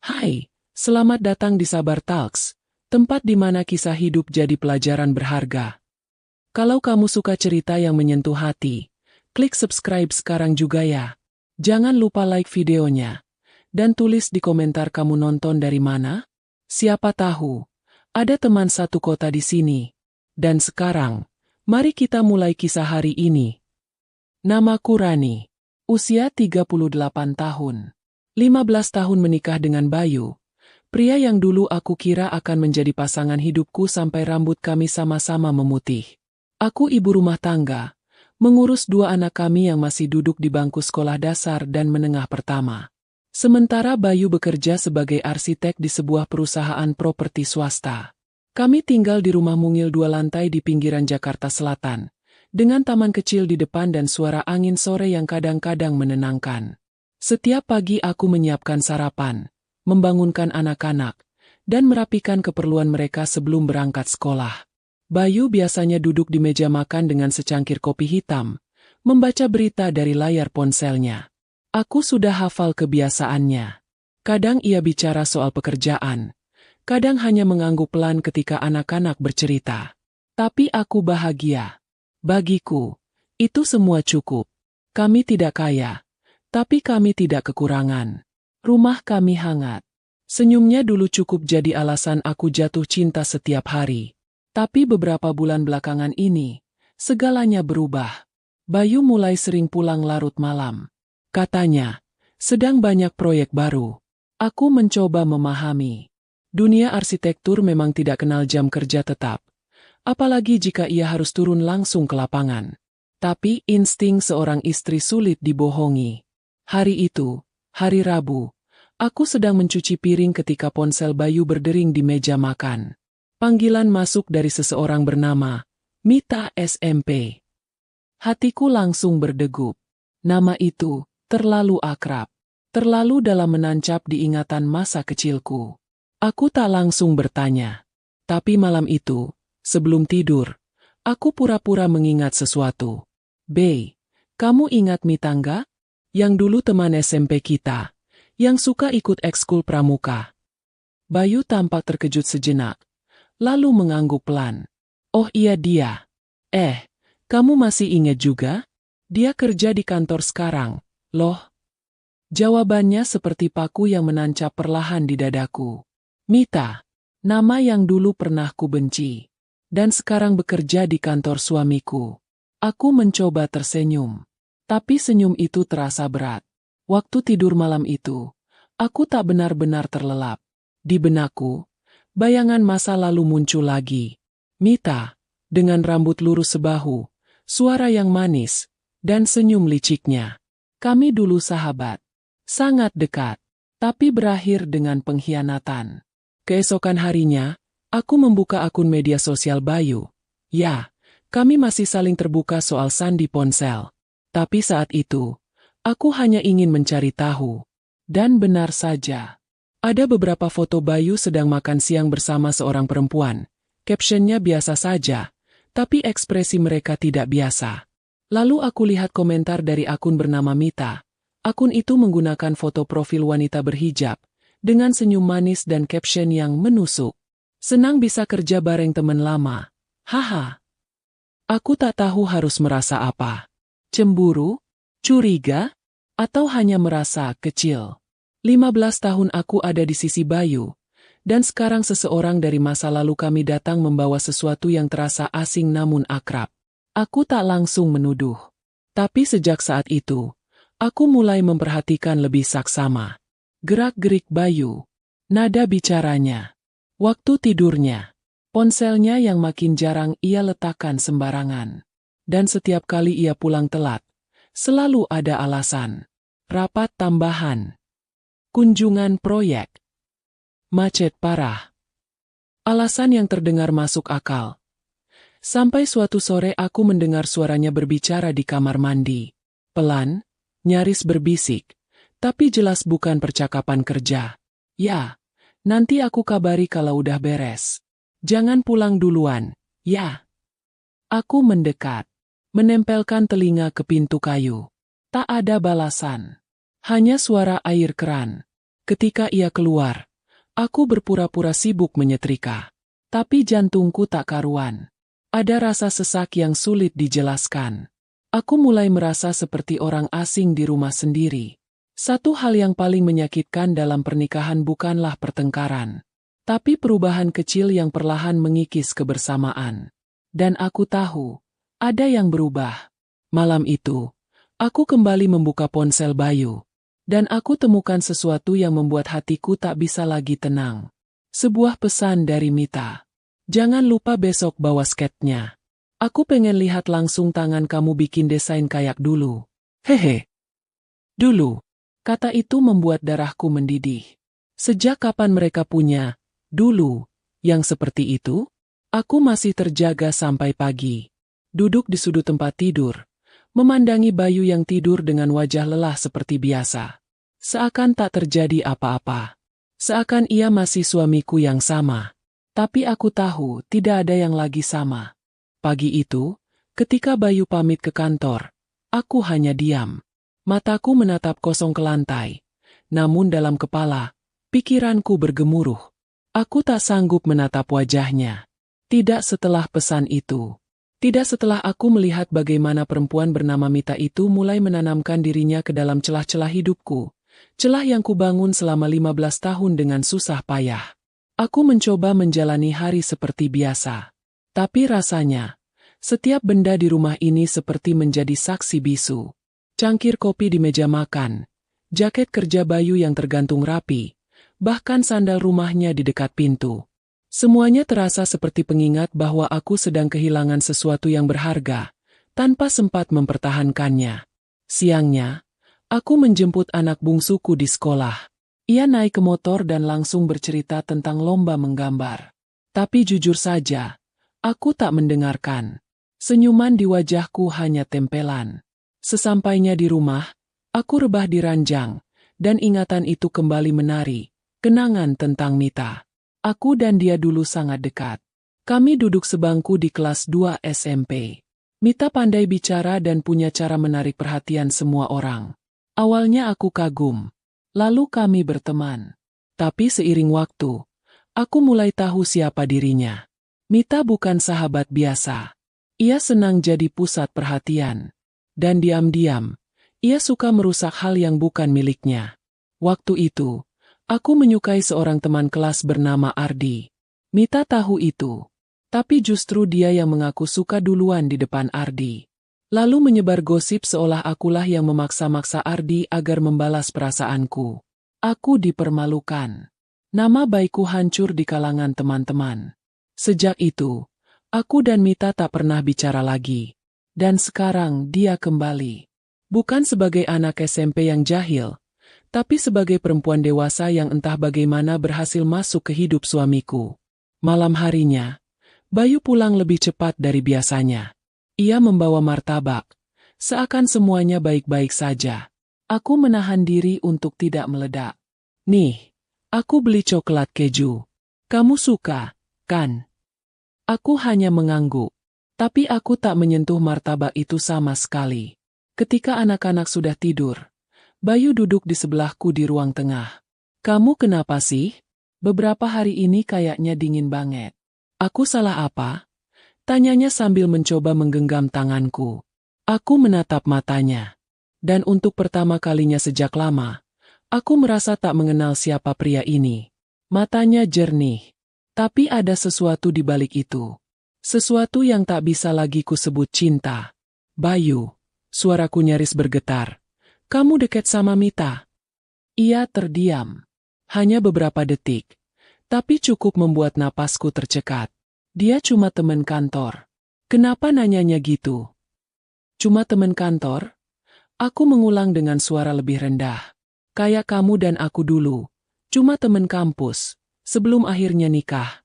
Hai, selamat datang di Sabar Talks, tempat di mana kisah hidup jadi pelajaran berharga. Kalau kamu suka cerita yang menyentuh hati, klik subscribe sekarang juga ya. Jangan lupa like videonya, dan tulis di komentar kamu nonton dari mana. Siapa tahu, ada teman satu kota di sini. Dan sekarang, mari kita mulai kisah hari ini. Namaku Rani, usia 38 tahun. 15 tahun menikah dengan Bayu, pria yang dulu aku kira akan menjadi pasangan hidupku sampai rambut kami sama-sama memutih. Aku ibu rumah tangga, mengurus dua anak kami yang masih duduk di bangku sekolah dasar dan menengah pertama. Sementara Bayu bekerja sebagai arsitek di sebuah perusahaan properti swasta. Kami tinggal di rumah mungil 2 lantai di pinggiran Jakarta Selatan, dengan taman kecil di depan dan suara angin sore yang kadang-kadang menenangkan. Setiap pagi aku menyiapkan sarapan, membangunkan anak-anak, dan merapikan keperluan mereka sebelum berangkat sekolah. Bayu biasanya duduk di meja makan dengan secangkir kopi hitam, membaca berita dari layar ponselnya. Aku sudah hafal kebiasaannya. Kadang ia bicara soal pekerjaan, kadang hanya mengangguk pelan ketika anak-anak bercerita. Tapi aku bahagia. Bagiku, itu semua cukup. Kami tidak kaya, tapi kami tidak kekurangan. Rumah kami hangat. Senyumnya dulu cukup jadi alasan aku jatuh cinta setiap hari. Tapi beberapa bulan belakangan ini, segalanya berubah. Bayu mulai sering pulang larut malam. Katanya, sedang banyak proyek baru. Aku mencoba memahami. Dunia arsitektur memang tidak kenal jam kerja tetap. Apalagi jika ia harus turun langsung ke lapangan. Tapi insting seorang istri sulit dibohongi. Hari itu, hari Rabu, aku sedang mencuci piring ketika ponsel Bayu berdering di meja makan. Panggilan masuk dari seseorang bernama Mita SMP. Hatiku langsung berdegup. Nama itu terlalu akrab, terlalu dalam menancap di ingatan masa kecilku. Aku tak langsung bertanya. Tapi malam itu, sebelum tidur, aku pura-pura mengingat sesuatu. Kamu ingat Mita nggak? Yang dulu teman SMP kita, yang suka ikut ekskul pramuka. Bayu tampak terkejut sejenak, lalu mengangguk pelan. Oh iya dia. Kamu masih ingat juga? Dia kerja di kantor sekarang, loh. Jawabannya seperti paku yang menancap perlahan di dadaku. Mita, nama yang dulu pernah ku benci, dan sekarang bekerja di kantor suamiku. Aku mencoba tersenyum. Tapi senyum itu terasa berat. Waktu tidur malam itu, aku tak benar-benar terlelap. Di benakku, bayangan masa lalu muncul lagi. Mita, dengan rambut lurus sebahu, suara yang manis, dan senyum liciknya. Kami dulu sahabat. Sangat dekat, tapi berakhir dengan pengkhianatan. Keesokan harinya, aku membuka akun media sosial Bayu. Ya, kami masih saling terbuka soal sandi ponsel. Tapi saat itu, aku hanya ingin mencari tahu. Dan benar saja. Ada beberapa foto Bayu sedang makan siang bersama seorang perempuan. Captionnya biasa saja, tapi ekspresi mereka tidak biasa. Lalu aku lihat komentar dari akun bernama Mita. Akun itu menggunakan foto profil wanita berhijab, dengan senyum manis dan caption yang menusuk. Senang bisa kerja bareng teman lama. Haha. Aku tak tahu harus merasa apa. Cemburu? Curiga? Atau hanya merasa kecil? 15 tahun aku ada di sisi Bayu, dan sekarang seseorang dari masa lalu kami datang membawa sesuatu yang terasa asing namun akrab. Aku tak langsung menuduh. Tapi sejak saat itu, aku mulai memperhatikan lebih saksama. Gerak-gerik Bayu, nada bicaranya, waktu tidurnya, ponselnya yang makin jarang ia letakkan sembarangan. Dan setiap kali ia pulang telat, selalu ada alasan. Rapat tambahan. Kunjungan proyek. Macet parah. Alasan yang terdengar masuk akal. Sampai suatu sore aku mendengar suaranya berbicara di kamar mandi. Pelan, nyaris berbisik, tapi jelas bukan percakapan kerja. Ya, nanti aku kabari kalau udah beres. Jangan pulang duluan, ya. Aku mendekat. Menempelkan telinga ke pintu kayu. Tak ada balasan. Hanya suara air keran. Ketika ia keluar, aku berpura-pura sibuk menyetrika. Tapi jantungku tak karuan. Ada rasa sesak yang sulit dijelaskan. Aku mulai merasa seperti orang asing di rumah sendiri. Satu hal yang paling menyakitkan dalam pernikahan bukanlah pertengkaran, tapi perubahan kecil yang perlahan mengikis kebersamaan. Dan aku tahu, ada yang berubah. Malam itu, aku kembali membuka ponsel Bayu. Dan aku temukan sesuatu yang membuat hatiku tak bisa lagi tenang. Sebuah pesan dari Mita. Jangan lupa besok bawa sketnya. Aku pengen lihat langsung tangan kamu bikin desain kayak dulu. Hehe. Dulu. Kata itu membuat darahku mendidih. Sejak kapan mereka punya, dulu, yang seperti itu? Aku masih terjaga sampai pagi. Duduk di sudut tempat tidur. Memandangi Bayu yang tidur dengan wajah lelah seperti biasa. Seakan tak terjadi apa-apa. Seakan ia masih suamiku yang sama. Tapi aku tahu tidak ada yang lagi sama. Pagi itu, ketika Bayu pamit ke kantor, aku hanya diam. Mataku menatap kosong ke lantai. Namun dalam kepala, pikiranku bergemuruh. Aku tak sanggup menatap wajahnya. Tidak setelah pesan itu. Tidak setelah aku melihat bagaimana perempuan bernama Mita itu mulai menanamkan dirinya ke dalam celah-celah hidupku. Celah yang kubangun selama 15 tahun dengan susah payah. Aku mencoba menjalani hari seperti biasa. Tapi rasanya, setiap benda di rumah ini seperti menjadi saksi bisu. Cangkir kopi di meja makan, jaket kerja Bayu yang tergantung rapi, bahkan sandal rumahnya di dekat pintu. Semuanya terasa seperti pengingat bahwa aku sedang kehilangan sesuatu yang berharga, tanpa sempat mempertahankannya. Siangnya, aku menjemput anak bungsuku di sekolah. Ia naik ke motor dan langsung bercerita tentang lomba menggambar. Tapi jujur saja, aku tak mendengarkan. Senyuman di wajahku hanya tempelan. Sesampainya di rumah, aku rebah di ranjang, dan ingatan itu kembali menari, kenangan tentang Mita. Aku dan dia dulu sangat dekat. Kami duduk sebangku di kelas 2 SMP. Mita pandai bicara dan punya cara menarik perhatian semua orang. Awalnya aku kagum. Lalu kami berteman. Tapi seiring waktu, aku mulai tahu siapa dirinya. Mita bukan sahabat biasa. Ia senang jadi pusat perhatian. Dan diam-diam, ia suka merusak hal yang bukan miliknya. Waktu itu, aku menyukai seorang teman kelas bernama Ardi. Mita tahu itu. Tapi justru dia yang mengaku suka duluan di depan Ardi. Lalu menyebar gosip seolah akulah yang memaksa-maksa Ardi agar membalas perasaanku. Aku dipermalukan. Nama baikku hancur di kalangan teman-teman. Sejak itu, aku dan Mita tak pernah bicara lagi. Dan sekarang dia kembali. Bukan sebagai anak SMP yang jahil, tapi sebagai perempuan dewasa yang entah bagaimana berhasil masuk ke hidup suamiku. Malam harinya, Bayu pulang lebih cepat dari biasanya. Ia membawa martabak. Seakan semuanya baik-baik saja. Aku menahan diri untuk tidak meledak. Nih, aku beli coklat keju. Kamu suka, kan? Aku hanya mengangguk. Tapi aku tak menyentuh martabak itu sama sekali. Ketika anak-anak sudah tidur, Bayu duduk di sebelahku di ruang tengah. Kamu kenapa sih? Beberapa hari ini kayaknya dingin banget. Aku salah apa? Tanyanya sambil mencoba menggenggam tanganku. Aku menatap matanya. Dan untuk pertama kalinya sejak lama, aku merasa tak mengenal siapa pria ini. Matanya jernih. Tapi ada sesuatu di balik itu. Sesuatu yang tak bisa lagi kusebut cinta. Bayu, suaraku nyaris bergetar. Kamu dekat sama Mita? Ia terdiam. Hanya beberapa detik. Tapi cukup membuat napasku tercekat. Dia cuma teman kantor. Kenapa nanyanya gitu? Cuma teman kantor? Aku mengulang dengan suara lebih rendah. Kayak kamu dan aku dulu. Cuma teman kampus. Sebelum akhirnya nikah.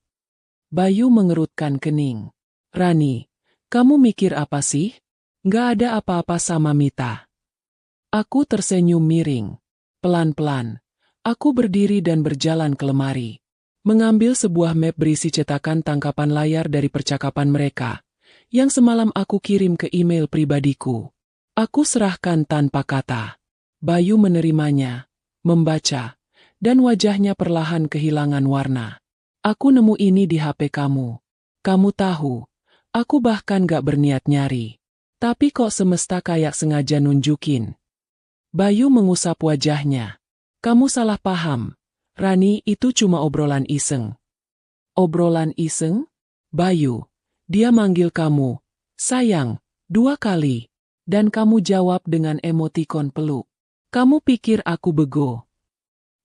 Bayu mengerutkan kening. Rani, kamu mikir apa sih? Nggak ada apa-apa sama Mita. Aku tersenyum miring. Pelan-pelan, aku berdiri dan berjalan ke lemari. Mengambil sebuah map berisi cetakan tangkapan layar dari percakapan mereka, yang semalam aku kirim ke email pribadiku. Aku serahkan tanpa kata. Bayu menerimanya, membaca, dan wajahnya perlahan kehilangan warna. Aku nemu ini di HP kamu. Kamu tahu, aku bahkan gak berniat nyari. Tapi kok semesta kayak sengaja nunjukin. Bayu mengusap wajahnya. Kamu salah paham. Rani, itu cuma obrolan iseng. Obrolan iseng? Bayu, dia manggil kamu, sayang, 2 kali. Dan kamu jawab dengan emotikon peluk. Kamu pikir aku bego?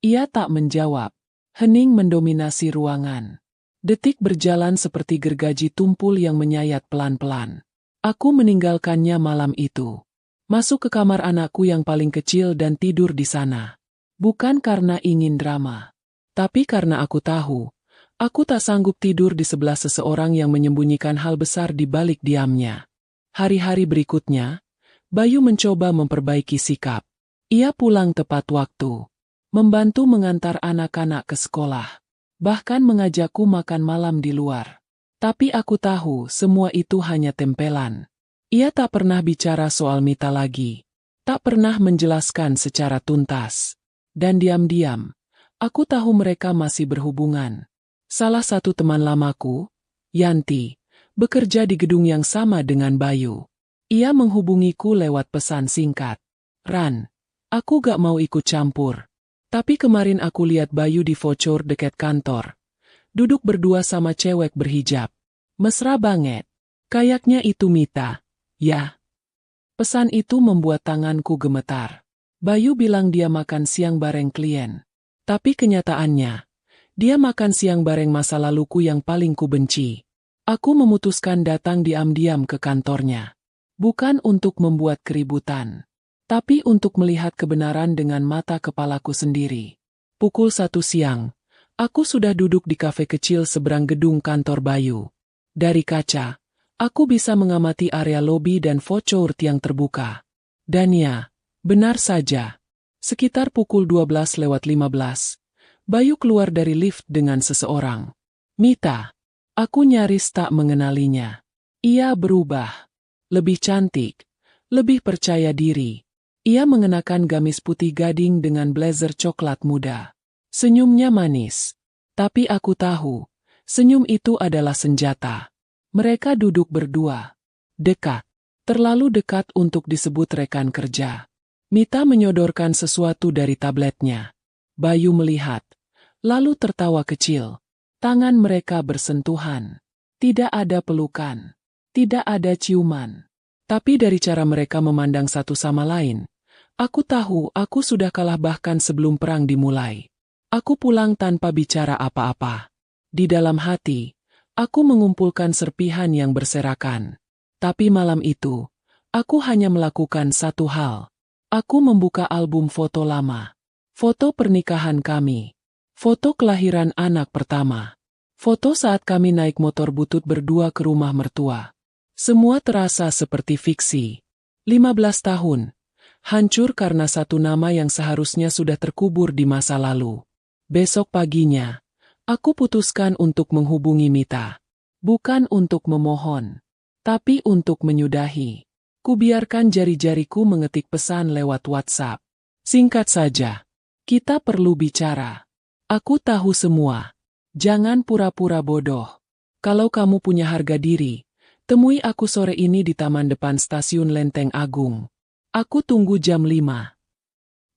Ia tak menjawab. Hening mendominasi ruangan. Detik berjalan seperti gergaji tumpul yang menyayat pelan-pelan. Aku meninggalkannya malam itu. Masuk ke kamar anakku yang paling kecil dan tidur di sana. Bukan karena ingin drama. Tapi karena aku tahu, aku tak sanggup tidur di sebelah seseorang yang menyembunyikan hal besar di balik diamnya. Hari-hari berikutnya, Bayu mencoba memperbaiki sikap. Ia pulang tepat waktu. Membantu mengantar anak-anak ke sekolah. Bahkan mengajakku makan malam di luar. Tapi aku tahu semua itu hanya tempelan. Ia tak pernah bicara soal Mita lagi. Tak pernah menjelaskan secara tuntas. Dan diam-diam, aku tahu mereka masih berhubungan. Salah satu teman lamaku, Yanti, bekerja di gedung yang sama dengan Bayu. Ia menghubungiku lewat pesan singkat. Ran, aku gak mau ikut campur. Tapi kemarin aku lihat Bayu di voucher dekat kantor. Duduk berdua sama cewek berhijab. Mesra banget. Kayaknya itu Mita. Ya. Pesan itu membuat tanganku gemetar. Bayu bilang dia makan siang bareng klien. Tapi kenyataannya, dia makan siang bareng masa laluku yang paling kubenci. Aku memutuskan datang diam-diam ke kantornya. Bukan untuk membuat keributan. Tapi untuk melihat kebenaran dengan mata kepalaku sendiri. Pukul 1 siang, aku sudah duduk di kafe kecil seberang gedung kantor Bayu. Dari kaca, aku bisa mengamati area lobi dan voucher yang terbuka. Dan ya, benar saja. Sekitar pukul 12:15, Bayu keluar dari lift dengan seseorang. Mita. Aku nyaris tak mengenalinya. Ia berubah. Lebih cantik. Lebih percaya diri. Ia mengenakan gamis putih gading dengan blazer coklat muda. Senyumnya manis. Tapi aku tahu, senyum itu adalah senjata. Mereka duduk berdua. Dekat. Terlalu dekat untuk disebut rekan kerja. Mita menyodorkan sesuatu dari tabletnya. Bayu melihat. Lalu tertawa kecil. Tangan mereka bersentuhan. Tidak ada pelukan. Tidak ada ciuman. Tapi dari cara mereka memandang satu sama lain, aku tahu aku sudah kalah bahkan sebelum perang dimulai. Aku pulang tanpa bicara apa-apa. Di dalam hati, aku mengumpulkan serpihan yang berserakan. Tapi malam itu, aku hanya melakukan satu hal. Aku membuka album foto lama. Foto pernikahan kami. Foto kelahiran anak pertama. Foto saat kami naik motor butut berdua ke rumah mertua. Semua terasa seperti fiksi. 15 tahun. Hancur karena satu nama yang seharusnya sudah terkubur di masa lalu. Besok paginya, aku putuskan untuk menghubungi Mita. Bukan untuk memohon, tapi untuk menyudahi. Kubiarkan jari-jariku mengetik pesan lewat WhatsApp. Singkat saja, kita perlu bicara. Aku tahu semua. Jangan pura-pura bodoh. Kalau kamu punya harga diri, temui aku sore ini di taman depan stasiun Lenteng Agung. Aku tunggu jam 5.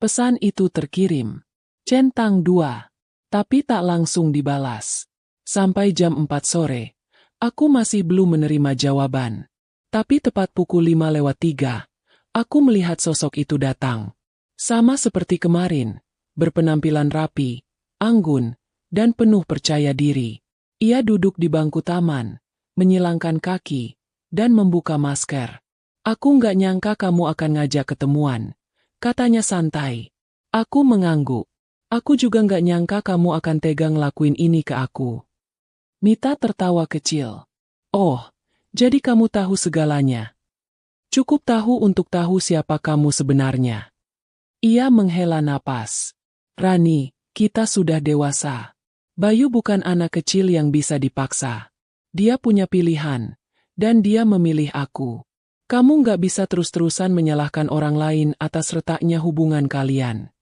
Pesan itu terkirim. Centang 2. Tapi tak langsung dibalas. Sampai jam 4 sore, aku masih belum menerima jawaban. Tapi tepat pukul 5:03, aku melihat sosok itu datang. Sama seperti kemarin, berpenampilan rapi, anggun, dan penuh percaya diri. Ia duduk di bangku taman, menyilangkan kaki, dan membuka masker. Aku nggak nyangka kamu akan ngajak ketemuan, katanya santai. Aku mengangguk. Aku juga nggak nyangka kamu akan tega ngelakuin ini ke aku. Mita tertawa kecil. Oh, jadi kamu tahu segalanya. Cukup tahu untuk tahu siapa kamu sebenarnya. Ia menghela napas. Rani, kita sudah dewasa. Bayu bukan anak kecil yang bisa dipaksa. Dia punya pilihan, dan dia memilih aku. Kamu nggak bisa terus-terusan menyalahkan orang lain atas retaknya hubungan kalian.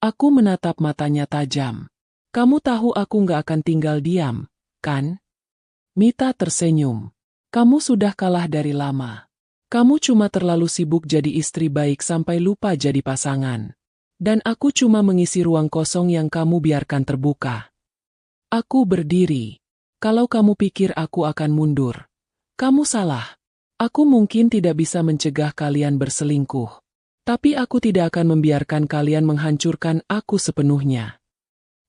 Aku menatap matanya tajam. Kamu tahu aku nggak akan tinggal diam, kan? Mita tersenyum. Kamu sudah kalah dari lama. Kamu cuma terlalu sibuk jadi istri baik sampai lupa jadi pasangan. Dan aku cuma mengisi ruang kosong yang kamu biarkan terbuka. Aku berdiri. Kalau kamu pikir aku akan mundur, kamu salah. Aku mungkin tidak bisa mencegah kalian berselingkuh. Tapi aku tidak akan membiarkan kalian menghancurkan aku sepenuhnya.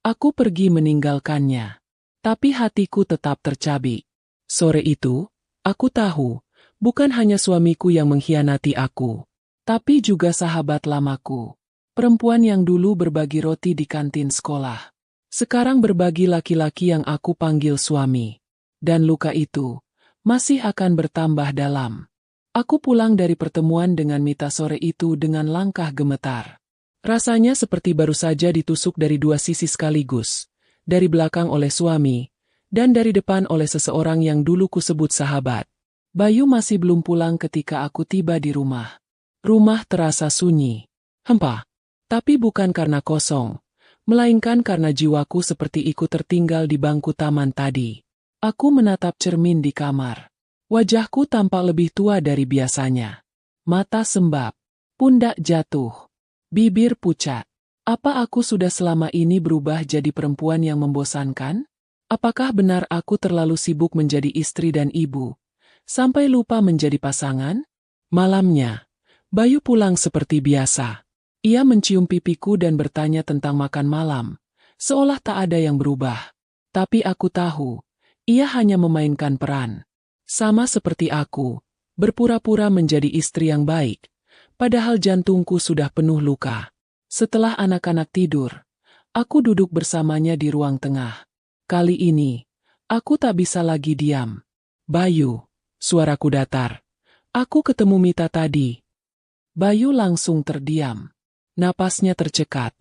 Aku pergi meninggalkannya. Tapi hatiku tetap tercabik. Sore itu, aku tahu, bukan hanya suamiku yang mengkhianati aku, tapi juga sahabat lamaku. Perempuan yang dulu berbagi roti di kantin sekolah. Sekarang berbagi laki-laki yang aku panggil suami. Dan luka itu masih akan bertambah dalam. Aku pulang dari pertemuan dengan Mita sore itu dengan langkah gemetar. Rasanya seperti baru saja ditusuk dari dua sisi sekaligus. Dari belakang oleh suami, dan dari depan oleh seseorang yang dulu kusebut sahabat. Bayu masih belum pulang ketika aku tiba di rumah. Rumah terasa sunyi. Hempa. Tapi bukan karena kosong, melainkan karena jiwaku seperti ikut tertinggal di bangku taman tadi. Aku menatap cermin di kamar. Wajahku tampak lebih tua dari biasanya. Mata sembab, pundak jatuh, bibir pucat. Apa aku sudah selama ini berubah jadi perempuan yang membosankan? Apakah benar aku terlalu sibuk menjadi istri dan ibu, sampai lupa menjadi pasangan? Malamnya, Bayu pulang seperti biasa. Ia mencium pipiku dan bertanya tentang makan malam, seolah tak ada yang berubah. Tapi aku tahu, ia hanya memainkan peran. Sama seperti aku, berpura-pura menjadi istri yang baik, padahal jantungku sudah penuh luka. Setelah anak-anak tidur, aku duduk bersamanya di ruang tengah. Kali ini, aku tak bisa lagi diam. Bayu, suaraku datar. Aku ketemu Mita tadi. Bayu langsung terdiam. Napasnya tercekat,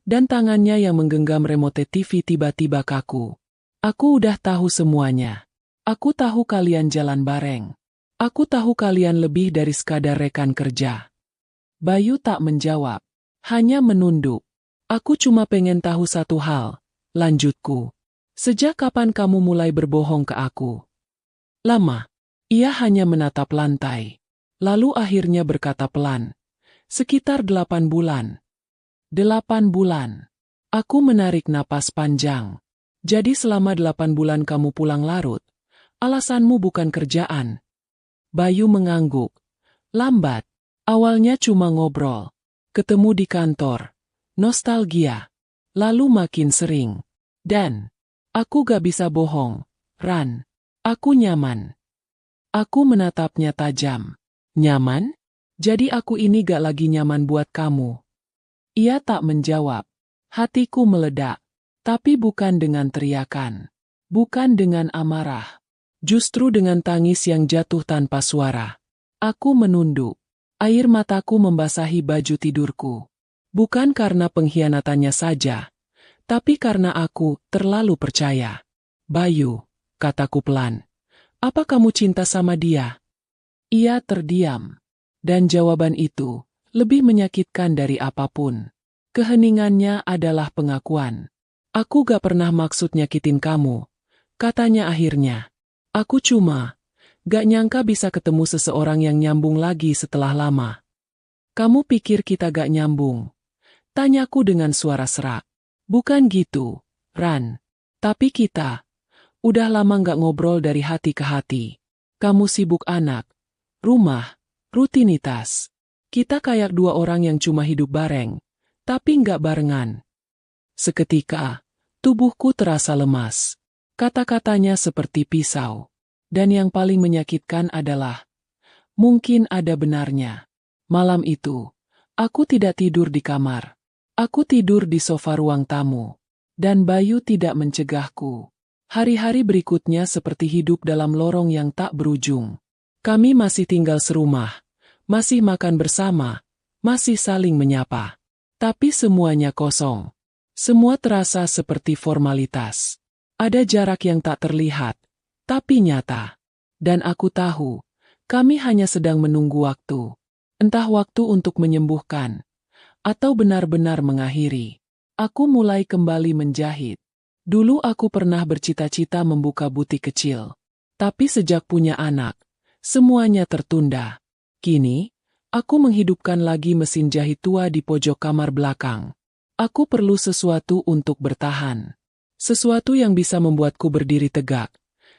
dan tangannya yang menggenggam remote TV tiba-tiba kaku. Aku udah tahu semuanya. Aku tahu kalian jalan bareng. Aku tahu kalian lebih dari sekadar rekan kerja. Bayu tak menjawab, hanya menunduk. Aku cuma pengen tahu satu hal, lanjutku. Sejak kapan kamu mulai berbohong ke aku? Lama. Ia hanya menatap lantai. Lalu akhirnya berkata pelan. Sekitar 8 bulan. 8 bulan. Aku menarik napas panjang. Jadi selama 8 bulan kamu pulang larut. Alasanmu bukan kerjaan. Bayu mengangguk. Lambat. Awalnya cuma ngobrol. Ketemu di kantor. Nostalgia. Lalu makin sering. Dan aku gak bisa bohong. Ran. Aku nyaman. Aku menatapnya tajam. Nyaman? Jadi aku ini gak lagi nyaman buat kamu. Ia tak menjawab. Hatiku meledak. Tapi bukan dengan teriakan. Bukan dengan amarah. Justru dengan tangis yang jatuh tanpa suara. Aku menunduk. Air mataku membasahi baju tidurku. Bukan karena pengkhianatannya saja. Tapi karena aku terlalu percaya. Bayu, kataku pelan. Apa kamu cinta sama dia? Ia terdiam. Dan jawaban itu lebih menyakitkan dari apapun. Keheningannya adalah pengakuan. Aku gak pernah maksud nyakitin kamu, katanya akhirnya. Aku cuma gak nyangka bisa ketemu seseorang yang nyambung lagi setelah lama. Kamu pikir kita gak nyambung? Tanyaku dengan suara serak. Bukan gitu, Ran. Tapi kita udah lama gak ngobrol dari hati ke hati. Kamu sibuk anak, rumah, rutinitas. Kita kayak dua orang yang cuma hidup bareng, tapi nggak barengan. Seketika, tubuhku terasa lemas. Kata-katanya seperti pisau. Dan yang paling menyakitkan adalah, mungkin ada benarnya. Malam itu, aku tidak tidur di kamar. Aku tidur di sofa ruang tamu. Dan Bayu tidak mencegahku. Hari-hari berikutnya seperti hidup dalam lorong yang tak berujung. Kami masih tinggal serumah, masih makan bersama, masih saling menyapa. Tapi semuanya kosong. Semua terasa seperti formalitas. Ada jarak yang tak terlihat, tapi nyata. Dan aku tahu, kami hanya sedang menunggu waktu. Entah waktu untuk menyembuhkan, atau benar-benar mengakhiri. Aku mulai kembali menjahit. Dulu aku pernah bercita-cita membuka butik kecil. Tapi sejak punya anak, semuanya tertunda. Kini, aku menghidupkan lagi mesin jahit tua di pojok kamar belakang. Aku perlu sesuatu untuk bertahan. Sesuatu yang bisa membuatku berdiri tegak,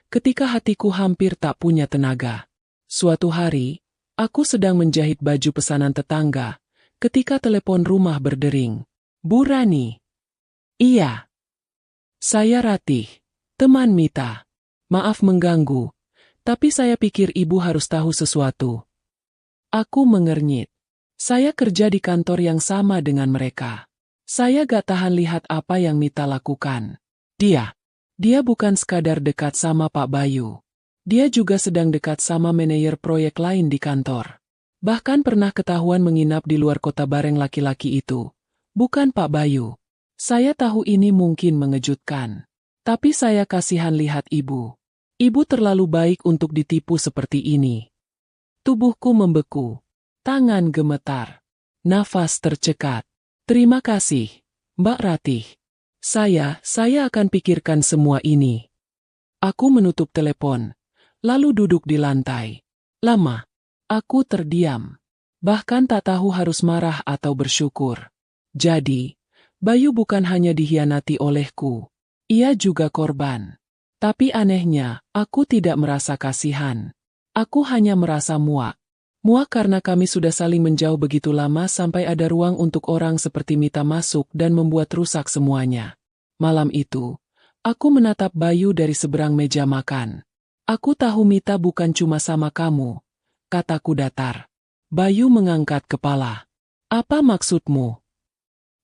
ketika hatiku hampir tak punya tenaga. Suatu hari, aku sedang menjahit baju pesanan tetangga, ketika telepon rumah berdering. Bu Rani. Iya. Saya Ratih, teman Mita. Maaf mengganggu, tapi saya pikir ibu harus tahu sesuatu. Aku mengernyit. Saya kerja di kantor yang sama dengan mereka. Saya gak tahan lihat apa yang Mita lakukan. Dia bukan sekadar dekat sama Pak Bayu. Dia juga sedang dekat sama manajer proyek lain di kantor. Bahkan pernah ketahuan menginap di luar kota bareng laki-laki itu. Bukan Pak Bayu. Saya tahu ini mungkin mengejutkan. Tapi saya kasihan lihat ibu. Ibu terlalu baik untuk ditipu seperti ini. Tubuhku membeku. Tangan gemetar. Nafas tercekat. Terima kasih, Mbak Ratih. Saya akan pikirkan semua ini. Aku menutup telepon, lalu duduk di lantai. Lama, aku terdiam. Bahkan tak tahu harus marah atau bersyukur. Jadi, Bayu bukan hanya dikhianati olehku. Ia juga korban. Tapi anehnya, aku tidak merasa kasihan. Aku hanya merasa muak. Muak karena kami sudah saling menjauh begitu lama sampai ada ruang untuk orang seperti Mita masuk dan membuat rusak semuanya. Malam itu, aku menatap Bayu dari seberang meja makan. Aku tahu Mita bukan cuma sama kamu, kataku datar. Bayu mengangkat kepala. Apa maksudmu?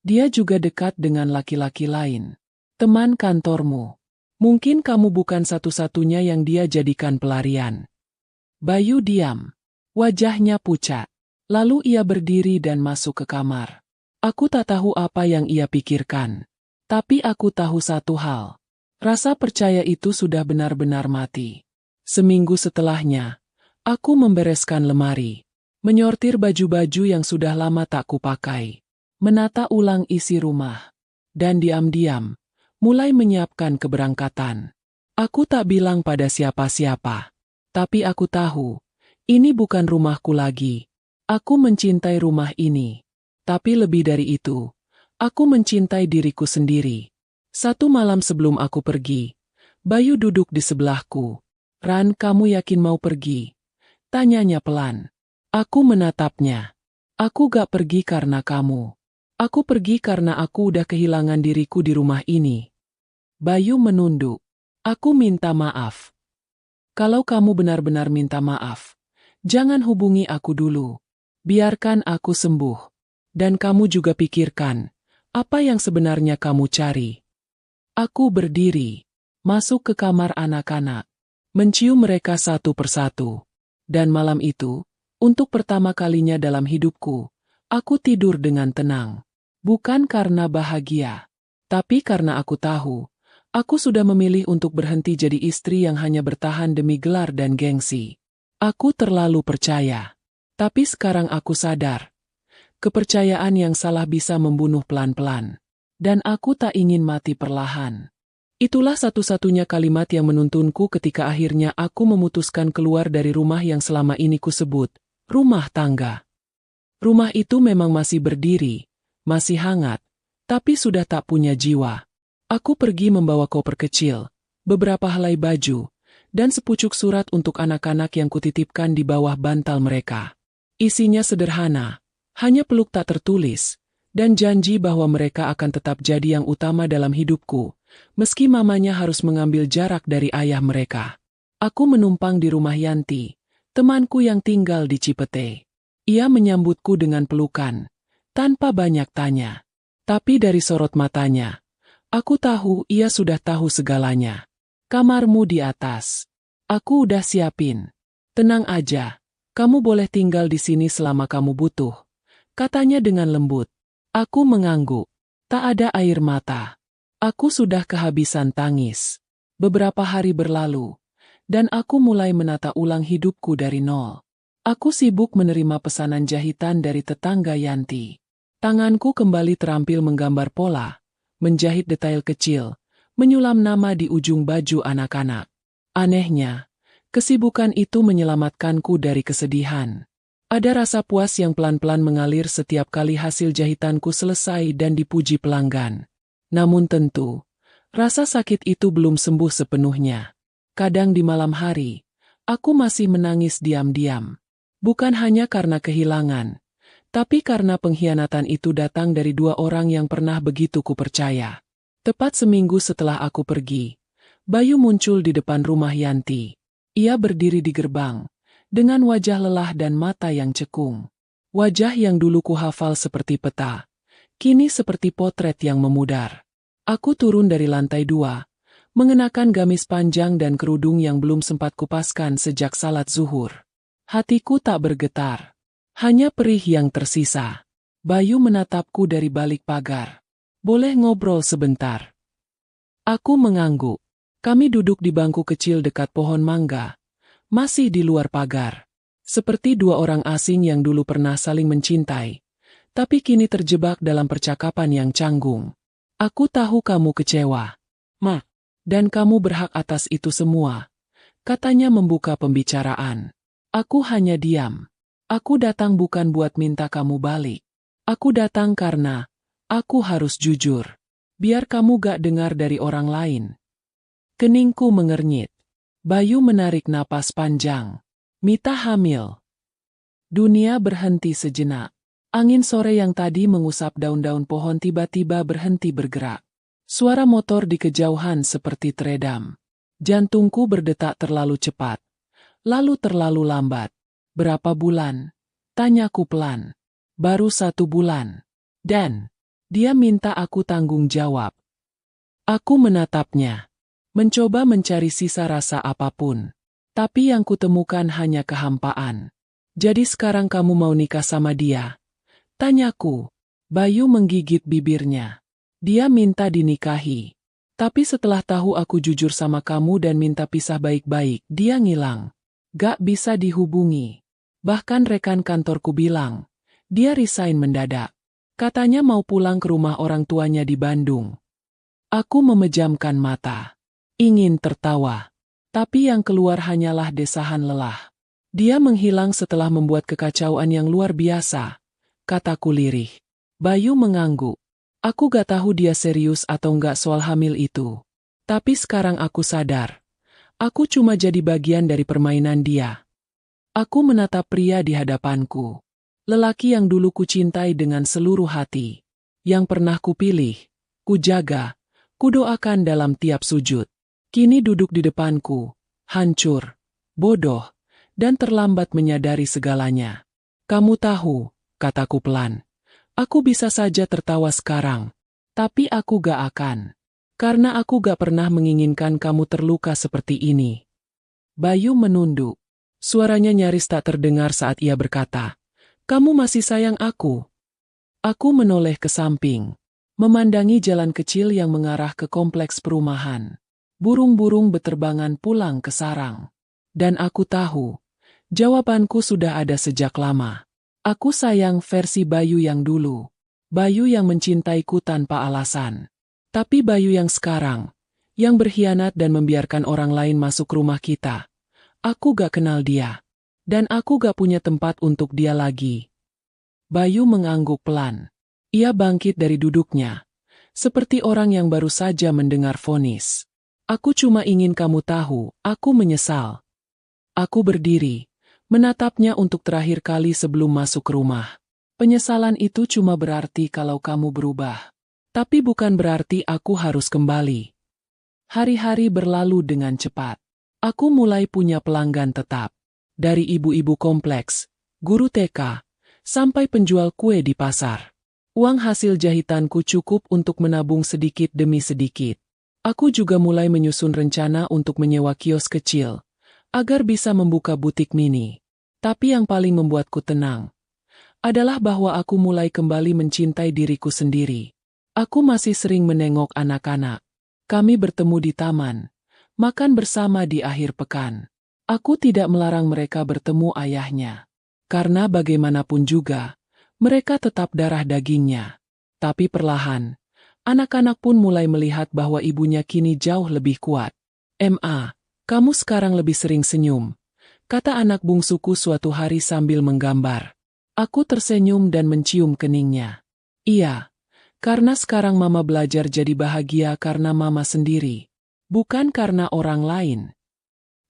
Dia juga dekat dengan laki-laki lain. Teman kantormu. Mungkin kamu bukan satu-satunya yang dia jadikan pelarian. Bayu diam. Wajahnya pucat. Lalu ia berdiri dan masuk ke kamar. Aku tak tahu apa yang ia pikirkan. Tapi aku tahu satu hal. Rasa percaya itu sudah benar-benar mati. Seminggu setelahnya, aku membereskan lemari. Menyortir baju-baju yang sudah lama tak kupakai. Menata ulang isi rumah. Dan diam-diam, mulai menyiapkan keberangkatan. Aku tak bilang pada siapa-siapa. Tapi aku tahu. Ini bukan rumahku lagi. Aku mencintai rumah ini. Tapi lebih dari itu, aku mencintai diriku sendiri. Satu malam sebelum aku pergi, Bayu duduk di sebelahku. Ran, kamu yakin mau pergi? Tanyanya pelan. Aku menatapnya. Aku gak pergi karena kamu. Aku pergi karena aku udah kehilangan diriku di rumah ini. Bayu menunduk. Aku minta maaf. Kalau kamu benar-benar minta maaf, jangan hubungi aku dulu. Biarkan aku sembuh. Dan kamu juga pikirkan, apa yang sebenarnya kamu cari. Aku berdiri, masuk ke kamar anak-anak, mencium mereka satu persatu. Dan malam itu, untuk pertama kalinya dalam hidupku, aku tidur dengan tenang. Bukan karena bahagia, tapi karena aku tahu, aku sudah memilih untuk berhenti jadi istri yang hanya bertahan demi gelar dan gengsi. Aku terlalu percaya. Tapi sekarang aku sadar. Kepercayaan yang salah bisa membunuh pelan-pelan. Dan aku tak ingin mati perlahan. Itulah satu-satunya kalimat yang menuntunku ketika akhirnya aku memutuskan keluar dari rumah yang selama ini kusebut rumah tangga. Rumah itu memang masih berdiri, masih hangat, tapi sudah tak punya jiwa. Aku pergi membawa koper kecil, beberapa helai baju, dan sepucuk surat untuk anak-anak yang kutitipkan di bawah bantal mereka. Isinya sederhana, hanya peluk tak tertulis, dan janji bahwa mereka akan tetap jadi yang utama dalam hidupku, meski mamanya harus mengambil jarak dari ayah mereka. Aku menumpang di rumah Yanti, temanku yang tinggal di Cipete. Ia menyambutku dengan pelukan, tanpa banyak tanya. Tapi dari sorot matanya, aku tahu ia sudah tahu segalanya. Kamarmu di atas. Aku udah siapin. Tenang aja, kamu boleh tinggal di sini selama kamu butuh. Katanya dengan lembut. Aku mengangguk. Tak ada air mata. Aku sudah kehabisan tangis. Beberapa hari berlalu, dan aku mulai menata ulang hidupku dari nol. Aku sibuk menerima pesanan jahitan dari tetangga Yanti. Tanganku kembali terampil menggambar pola, menjahit detail kecil, menyulam nama di ujung baju anak-anak. Anehnya, kesibukan itu menyelamatkanku dari kesedihan. Ada rasa puas yang pelan-pelan mengalir setiap kali hasil jahitanku selesai dan dipuji pelanggan. Namun tentu, rasa sakit itu belum sembuh sepenuhnya. Kadang di malam hari, aku masih menangis diam-diam. Bukan hanya karena kehilangan, tapi karena pengkhianatan itu datang dari dua orang yang pernah begitu kupercaya. Tepat seminggu setelah aku pergi, Bayu muncul di depan rumah Yanti. Ia berdiri di gerbang, dengan wajah lelah dan mata yang cekung. Wajah yang dulu kuhafal seperti peta, kini seperti potret yang memudar. Aku turun dari lantai 2, mengenakan gamis panjang dan kerudung yang belum sempat kupaskan sejak salat zuhur. Hatiku tak bergetar. Hanya perih yang tersisa. Bayu menatapku dari balik pagar. Boleh ngobrol sebentar? Aku mengangguk. Kami duduk di bangku kecil dekat pohon mangga, masih di luar pagar. Seperti dua orang asing yang dulu pernah saling mencintai, tapi kini terjebak dalam percakapan yang canggung. Aku tahu kamu kecewa, Ma, dan kamu berhak atas itu semua, katanya membuka pembicaraan. Aku hanya diam. Aku datang bukan buat minta kamu balik. Aku datang karena aku harus jujur. Biar kamu gak dengar dari orang lain. Keningku mengernyit. Bayu menarik napas panjang. Mita hamil. Dunia berhenti sejenak. Angin sore yang tadi mengusap daun-daun pohon tiba-tiba berhenti bergerak. Suara motor di kejauhan seperti teredam. Jantungku berdetak terlalu cepat. Lalu terlalu lambat. Berapa bulan? Tanyaku pelan. Baru 1 bulan. Dan dia minta aku tanggung jawab. Aku menatapnya. Mencoba mencari sisa rasa apapun. Tapi yang kutemukan hanya kehampaan. Jadi sekarang kamu mau nikah sama dia? Tanyaku. Bayu menggigit bibirnya. Dia minta dinikahi. Tapi setelah tahu aku jujur sama kamu dan minta pisah baik-baik, dia ngilang. Gak bisa dihubungi. Bahkan rekan kantorku bilang, dia resign mendadak. Katanya mau pulang ke rumah orang tuanya di Bandung. Aku memejamkan mata. Ingin tertawa. Tapi yang keluar hanyalah desahan lelah. Dia menghilang setelah membuat kekacauan yang luar biasa, kataku lirih. Bayu mengangguk. Aku gak tahu dia serius atau enggak soal hamil itu. Tapi sekarang aku sadar. Aku cuma jadi bagian dari permainan dia. Aku menatap pria di hadapanku. Lelaki yang dulu kucintai dengan seluruh hati. Yang pernah kupilih, kujaga, kudoakan dalam tiap sujud. Kini duduk di depanku, hancur, bodoh, dan terlambat menyadari segalanya. Kamu tahu, kataku pelan. Aku bisa saja tertawa sekarang. Tapi aku gak akan. Karena aku gak pernah menginginkan kamu terluka seperti ini. Bayu menunduk. Suaranya nyaris tak terdengar saat ia berkata, "Kamu masih sayang aku?" Aku menoleh ke samping, memandangi jalan kecil yang mengarah ke kompleks perumahan. Burung-burung beterbangan pulang ke sarang. Dan aku tahu, jawabanku sudah ada sejak lama. Aku sayang versi Bayu yang dulu. Bayu yang mencintaiku tanpa alasan. Tapi Bayu yang sekarang, yang berkhianat dan membiarkan orang lain masuk rumah kita. Aku gak kenal dia. Dan aku gak punya tempat untuk dia lagi. Bayu mengangguk pelan. Ia bangkit dari duduknya. Seperti orang yang baru saja mendengar vonis. Aku cuma ingin kamu tahu, aku menyesal. Aku berdiri, menatapnya untuk terakhir kali sebelum masuk rumah. Penyesalan itu cuma berarti kalau kamu berubah. Tapi bukan berarti aku harus kembali. Hari-hari berlalu dengan cepat. Aku mulai punya pelanggan tetap. Dari ibu-ibu kompleks, guru TK, sampai penjual kue di pasar. Uang hasil jahitanku cukup untuk menabung sedikit demi sedikit. Aku juga mulai menyusun rencana untuk menyewa kios kecil, agar bisa membuka butik mini. Tapi yang paling membuatku tenang, adalah bahwa aku mulai kembali mencintai diriku sendiri. Aku masih sering menengok anak-anak. Kami bertemu di taman. Makan bersama di akhir pekan. Aku tidak melarang mereka bertemu ayahnya. Karena bagaimanapun juga, Mereka tetap darah dagingnya. Tapi perlahan, anak-anak pun mulai melihat bahwa ibunya kini jauh lebih kuat. "Ma, kamu sekarang lebih sering senyum," kata anak bungsuku suatu hari sambil menggambar. Aku tersenyum dan mencium keningnya. "Iya, karena sekarang Mama belajar jadi bahagia karena Mama sendiri, bukan karena orang lain."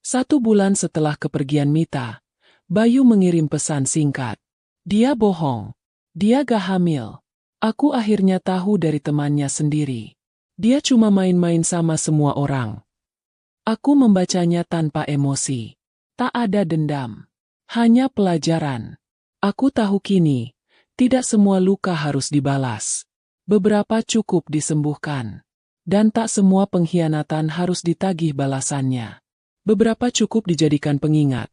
1 bulan setelah kepergian Mita, Bayu mengirim pesan singkat. Dia bohong. Dia gak hamil. Aku akhirnya tahu dari temannya sendiri. Dia cuma main-main sama semua orang. Aku membacanya tanpa emosi. Tak ada dendam. Hanya pelajaran. Aku tahu kini, tidak semua luka harus dibalas. Beberapa cukup disembuhkan. Dan tak semua pengkhianatan harus ditagih balasannya. Beberapa cukup dijadikan pengingat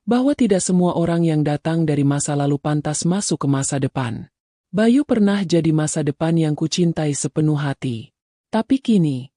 bahwa tidak semua orang yang datang dari masa lalu pantas masuk ke masa depan. Bayu pernah jadi masa depan yang kucintai sepenuh hati. Tapi kini,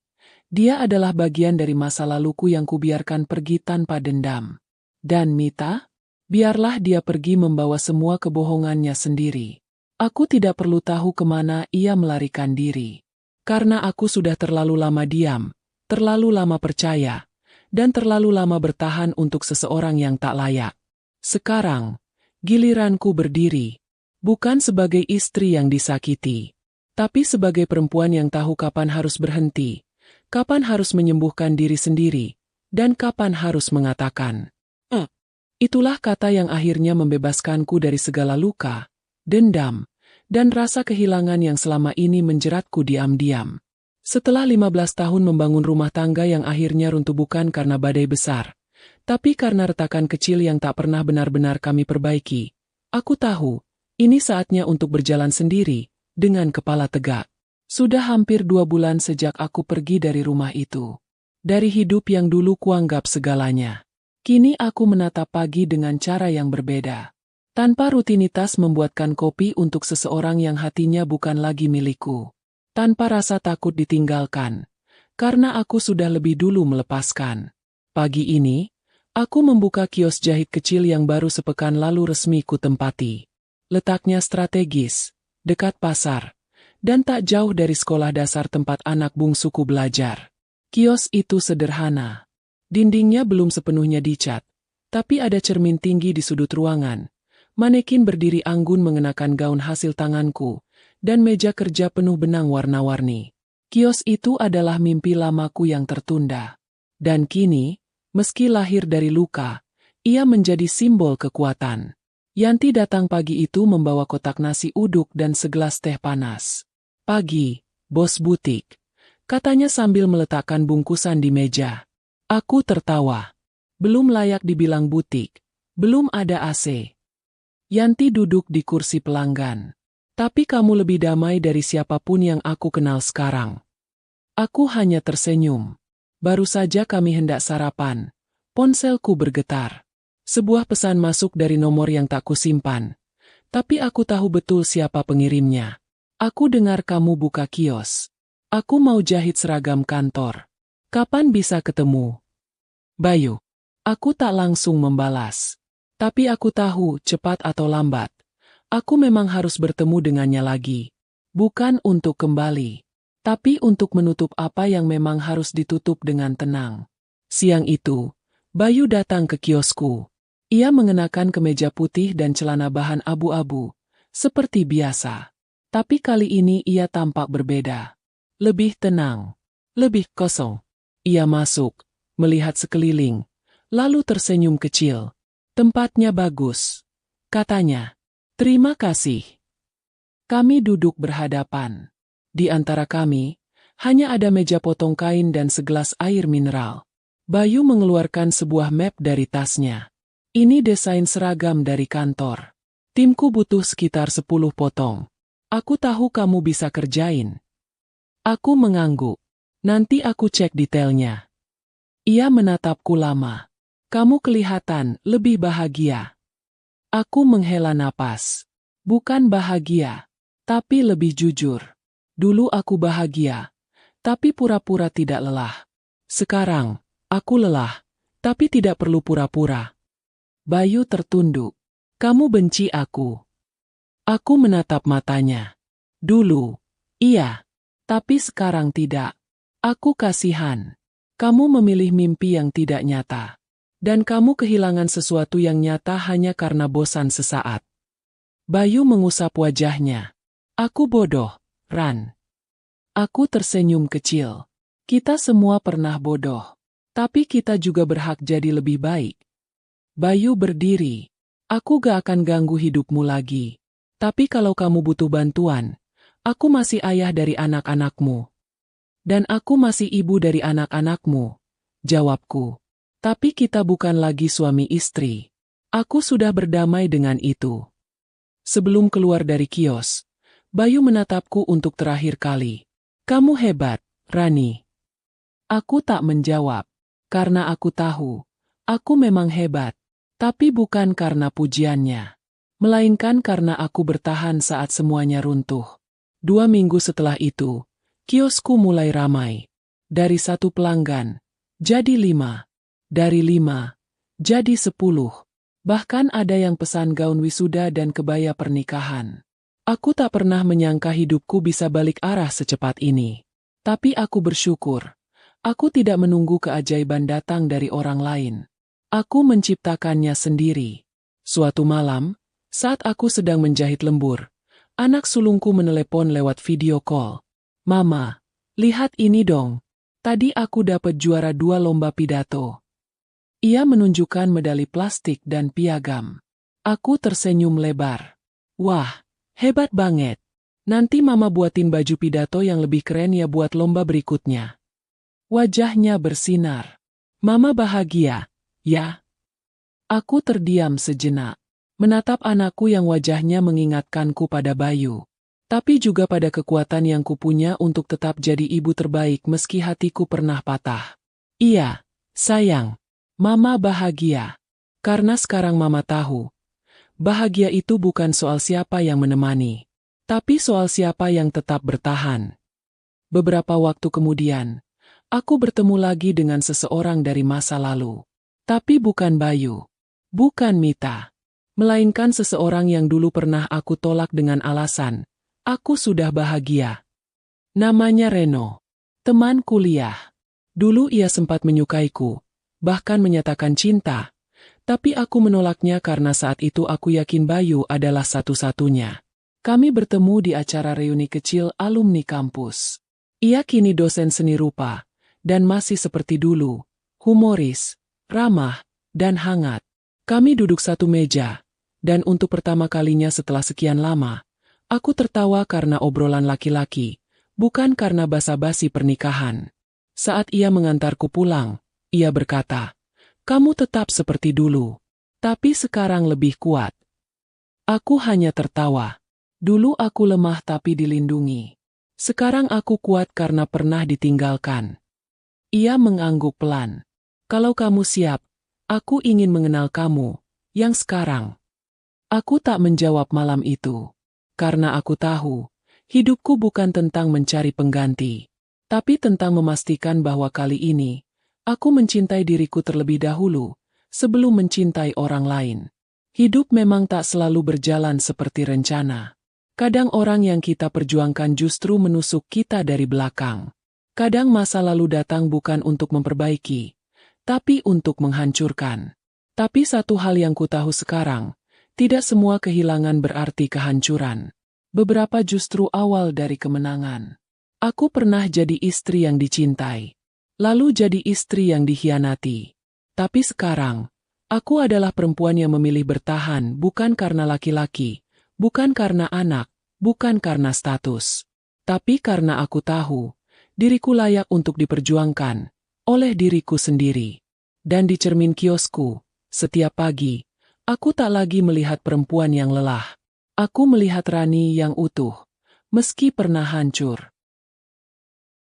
dia adalah bagian dari masa laluku yang kubiarkan pergi tanpa dendam. Dan Mita? Biarlah dia pergi membawa semua kebohongannya sendiri. Aku tidak perlu tahu kemana ia melarikan diri. Karena aku sudah terlalu lama diam, terlalu lama percaya, dan terlalu lama bertahan untuk seseorang yang tak layak. Sekarang, giliranku berdiri. Bukan sebagai istri yang disakiti, tapi sebagai perempuan yang tahu kapan harus berhenti, kapan harus menyembuhkan diri sendiri, dan kapan harus mengatakan, Itulah kata yang akhirnya membebaskanku dari segala luka, dendam, dan rasa kehilangan yang selama ini menjeratku diam-diam. Setelah 15 tahun membangun rumah tangga yang akhirnya runtuh bukan karena badai besar, tapi karena retakan kecil yang tak pernah benar-benar kami perbaiki, aku tahu, ini saatnya untuk berjalan sendiri, dengan kepala tegak. Sudah hampir 2 bulan sejak aku pergi dari rumah itu. Dari hidup yang dulu kuanggap segalanya. Kini aku menatap pagi dengan cara yang berbeda. Tanpa rutinitas membuatkan kopi untuk seseorang yang hatinya bukan lagi milikku. Tanpa rasa takut ditinggalkan. Karena aku sudah lebih dulu melepaskan. Pagi ini, aku membuka kios jahit kecil yang baru sepekan lalu resmi kutempati. Letaknya strategis, dekat pasar, dan tak jauh dari sekolah dasar tempat anak bungsuku belajar. Kios itu sederhana. Dindingnya belum sepenuhnya dicat, tapi ada cermin tinggi di sudut ruangan. Manekin berdiri anggun mengenakan gaun hasil tanganku, dan meja kerja penuh benang warna-warni. Kios itu adalah mimpi lamaku yang tertunda. Dan kini, meski lahir dari luka, ia menjadi simbol kekuatan. Yanti datang pagi itu membawa kotak nasi uduk dan segelas teh panas. "Pagi, bos butik," katanya sambil meletakkan bungkusan di meja. Aku tertawa. Belum layak dibilang butik, belum ada AC. Yanti duduk di kursi pelanggan. "Tapi kamu lebih damai dari siapapun yang aku kenal sekarang." Aku hanya tersenyum. Baru saja kami hendak sarapan. Ponselku bergetar. Sebuah pesan masuk dari nomor yang tak kusimpan. Tapi aku tahu betul siapa pengirimnya. "Aku dengar kamu buka kios. Aku mau jahit seragam kantor. Kapan bisa ketemu?" Bayu. Aku tak langsung membalas. Tapi aku tahu, cepat atau lambat, aku memang harus bertemu dengannya lagi. Bukan untuk kembali, tapi untuk menutup apa yang memang harus ditutup dengan tenang. Siang itu, Bayu datang ke kiosku. Ia mengenakan kemeja putih dan celana bahan abu-abu, seperti biasa. Tapi kali ini ia tampak berbeda. Lebih tenang, lebih kosong. Ia masuk, melihat sekeliling, lalu tersenyum kecil. "Tempatnya bagus," katanya. "Terima kasih." Kami duduk berhadapan. Di antara kami, hanya ada meja potong kain dan segelas air mineral. Bayu mengeluarkan sebuah map dari tasnya. "Ini desain seragam dari kantor. Timku butuh sekitar 10 potong. Aku tahu kamu bisa kerjain." Aku mengangguk. "Nanti aku cek detailnya." Ia menatapku lama. "Kamu kelihatan lebih bahagia." Aku menghela napas. Bukan bahagia, tapi lebih jujur. Dulu aku bahagia, tapi pura-pura tidak lelah. Sekarang, aku lelah, tapi tidak perlu pura-pura. Bayu tertunduk. "Kamu benci aku." Aku menatap matanya. Dulu, iya. Tapi sekarang tidak. Aku kasihan. Kamu memilih mimpi yang tidak nyata. Dan kamu kehilangan sesuatu yang nyata hanya karena bosan sesaat. Bayu mengusap wajahnya. Aku bodoh, Ran. Aku tersenyum kecil. Kita semua pernah bodoh. Tapi kita juga berhak jadi lebih baik. Bayu berdiri. Aku gak akan ganggu hidupmu lagi. Tapi kalau kamu butuh bantuan, aku masih ayah dari anak-anakmu. Dan aku masih ibu dari anak-anakmu, jawabku. Tapi kita bukan lagi suami istri. Aku sudah berdamai dengan itu. Sebelum keluar dari kios, Bayu menatapku untuk terakhir kali. Kamu hebat, Rani. Aku tak menjawab. Karena aku tahu, aku memang hebat. Tapi bukan karena pujiannya. Melainkan karena aku bertahan saat semuanya runtuh. 2 minggu setelah itu, kiosku mulai ramai. Dari 1 pelanggan, jadi 5. Dari 5, jadi 10. Bahkan ada yang pesan gaun wisuda dan kebaya pernikahan. Aku tak pernah menyangka hidupku bisa balik arah secepat ini. Tapi aku bersyukur. Aku tidak menunggu keajaiban datang dari orang lain. Aku menciptakannya sendiri. Suatu malam, saat aku sedang menjahit lembur, anak sulungku menelepon lewat video call. Mama, lihat ini dong. Tadi aku dapat juara 2 lomba pidato. Ia menunjukkan medali plastik dan piagam. Aku tersenyum lebar. Wah, hebat banget. Nanti mama buatin baju pidato yang lebih keren ya buat lomba berikutnya. Wajahnya bersinar. Mama bahagia, ya? Aku terdiam sejenak. Menatap anakku yang wajahnya mengingatkanku pada Bayu. Tapi juga pada kekuatan yang kupunya untuk tetap jadi ibu terbaik meski hatiku pernah patah. Iya, sayang. Mama bahagia. Karena sekarang mama tahu. Bahagia itu bukan soal siapa yang menemani. Tapi soal siapa yang tetap bertahan. Beberapa waktu kemudian, aku bertemu lagi dengan seseorang dari masa lalu. Tapi bukan Bayu. Bukan Mita. Melainkan seseorang yang dulu pernah aku tolak dengan alasan, aku sudah bahagia. Namanya Reno. Teman kuliah. Dulu ia sempat menyukaiku, bahkan menyatakan cinta. Tapi aku menolaknya karena saat itu aku yakin Bayu adalah satu-satunya. Kami bertemu di acara reuni kecil alumni kampus. Ia kini dosen seni rupa, dan masih seperti dulu, humoris, ramah, dan hangat. Kami duduk satu meja. Dan untuk pertama kalinya setelah sekian lama, aku tertawa karena obrolan laki-laki, bukan karena basa-basi pernikahan. Saat ia mengantarku pulang, ia berkata, "Kamu tetap seperti dulu, tapi sekarang lebih kuat." Aku hanya tertawa. Dulu aku lemah tapi dilindungi. Sekarang aku kuat karena pernah ditinggalkan. Ia mengangguk pelan. "Kalau kamu siap, aku ingin mengenal kamu, yang sekarang." Aku tak menjawab malam itu. Karena aku tahu, hidupku bukan tentang mencari pengganti. Tapi tentang memastikan bahwa kali ini, aku mencintai diriku terlebih dahulu, sebelum mencintai orang lain. Hidup memang tak selalu berjalan seperti rencana. Kadang orang yang kita perjuangkan justru menusuk kita dari belakang. Kadang masa lalu datang bukan untuk memperbaiki, tapi untuk menghancurkan. Tapi satu hal yang ku tahu sekarang, tidak semua kehilangan berarti kehancuran. Beberapa justru awal dari kemenangan. Aku pernah jadi istri yang dicintai. Lalu jadi istri yang dikhianati. Tapi sekarang, aku adalah perempuan yang memilih bertahan bukan karena laki-laki, bukan karena anak, bukan karena status. Tapi karena aku tahu, diriku layak untuk diperjuangkan oleh diriku sendiri. Dan di cermin kiosku, setiap pagi, aku tak lagi melihat perempuan yang lelah. Aku melihat Rani yang utuh, meski pernah hancur.